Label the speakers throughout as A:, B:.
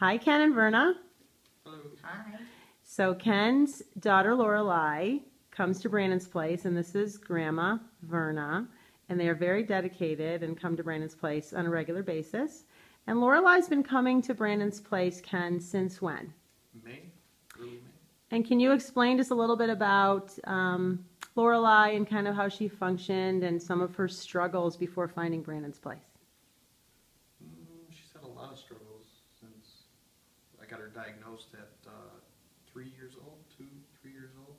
A: Hi, Ken and Verna.
B: Hello.
C: Hi.
A: So Ken's daughter Lorelei comes to Brandon's place, and this is Grandma Verna, and they are very dedicated and come to Brandon's place on a regular basis. And Lorelei's been coming to Brandon's place, Ken, since when?
B: Early May.
A: And can you explain just a little bit about Lorelei and kind of how she functioned and some of her struggles before finding Brandon's place?
B: She's had a lot of struggles since I got her diagnosed at 3 years old, 3 years old,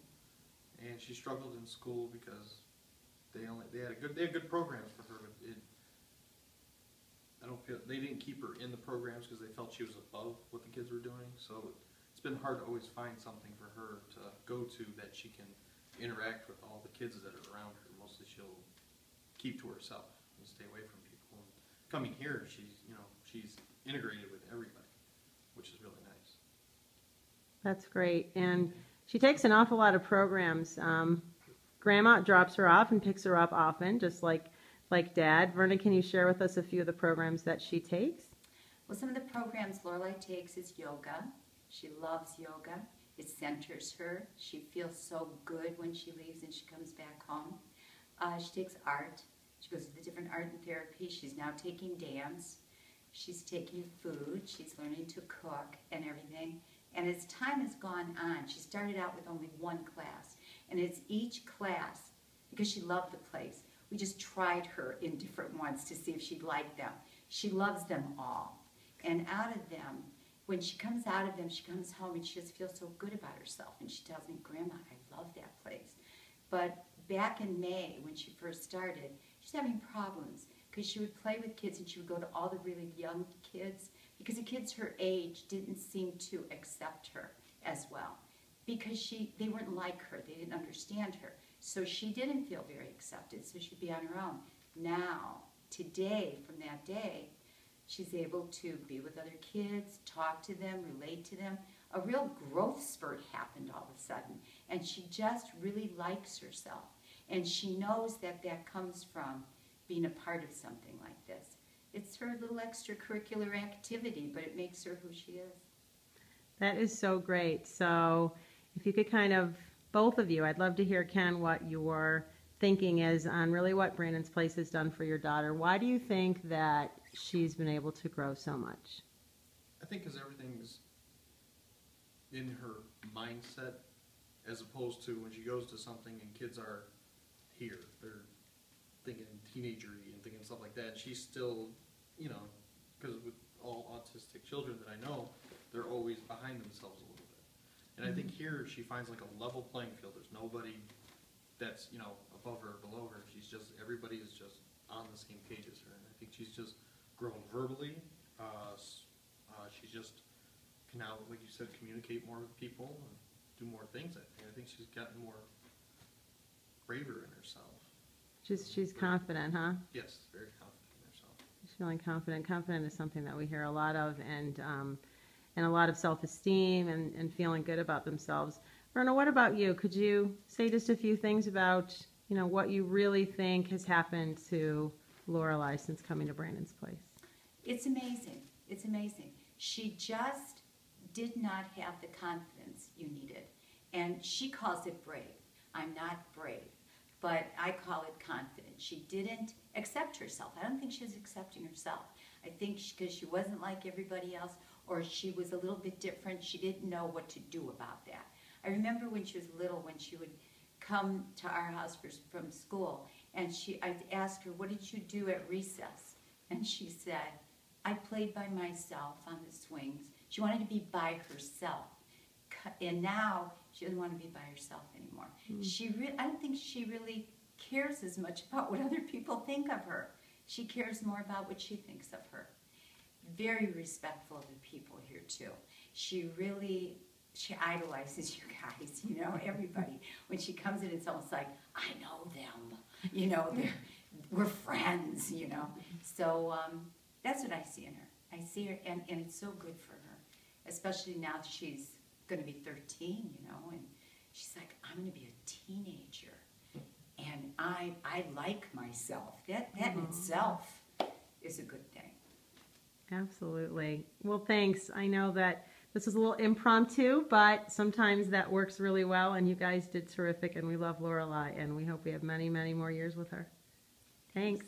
B: and she struggled in school because they had good programs for her, but they didn't keep her in the programs because they felt she was above what the kids were doing. So it's been hard to always find something for her to go to that she can interact with all the kids that are around her. Mostly she'll keep to herself and stay away from people. And coming here, she's integrated with everybody, which is really nice.
A: That's great. And she takes an awful lot of programs. Grandma drops her off and picks her up often, just like Dad. Verna, can you share with us a few of the programs that she takes?
C: Well, some of the programs Lorelei takes is yoga. She loves yoga. It centers her. She feels so good when she leaves and she comes back home. She takes art. She goes to the different art and therapy. She's now taking dance. She's taking food. She's learning to cook and everything. And as time has gone on, she started out with only one class. And it's each class, because she loved the place, we just tried her in different ones to see if she'd like them. She loves them all. And out of them, when she comes out of them, she comes home and she just feels so good about herself. And she tells me, Grandma, I love that place. But back in May, when she first started, she's having problems because she would play with kids and she would go to all the really young kids because the kids her age didn't seem to accept her as well because they weren't like her. They didn't understand her. So she didn't feel very accepted, so she'd be on her own. Now, today, from that day, she's able to be with other kids, talk to them, relate to them. A real growth spurt happened all of a sudden, and she just really likes herself. And she knows that that comes from being a part of something like this. It's her little extracurricular activity, but it makes her who she is.
A: That is so great. So if you could kind of, both of you, I'd love to hear, Ken, what your thinking is on really what Brandon's Place has done for your daughter. Why do you think that she's been able to grow so much?
B: I think because everything's in her mindset as opposed to when she goes to something and kids are here. They're thinking teenagery and thinking stuff like that. She's still, because with all autistic children that I know, they're always behind themselves a little bit. And I think here she finds like a level playing field. There's nobody that's, above her or below her. Everybody is just on the same page as her. And I think she's just grown verbally. She just can now, like you said, communicate more with people and do more things. I think she's gotten more braver in herself.
A: She's confident, huh?
B: Yes, very confident in herself.
A: She's feeling confident. Confident is something that we hear a lot of, and a lot of self-esteem and feeling good about themselves. Verna, what about you? Could you say just a few things about, what you really think has happened to Lorelei since coming to Brandon's Place?
C: It's amazing. It's amazing. She just did not have the confidence you needed. And she calls it brave. I'm not brave, but I call it confident. She didn't accept herself. I don't think she was accepting herself. I think because she wasn't like everybody else, or she was a little bit different, she didn't know what to do about that. I remember when she was little, when she would come to our house from school, and I'd ask her, what did you do at recess? And she said, I played by myself on the swings. She wanted to be by herself. And now she doesn't want to be by herself anymore. Mm-hmm. I don't think she really cares as much about what other people think of her. She cares more about what she thinks of her. Very respectful of the people here too. She idolizes you guys, everybody. When she comes in, it's almost like, I know them, we're friends, So that's what I see in her. I see her, and it's so good for her, especially now that she's going to be 13, and she's like, I'm going to be a teenager, and I like myself. That in itself is a good thing.
A: Absolutely. Well, thanks. I know that this is a little impromptu, but sometimes that works really well, and you guys did terrific, and we love Lorelai, and we hope we have many, many more years with her. Thanks.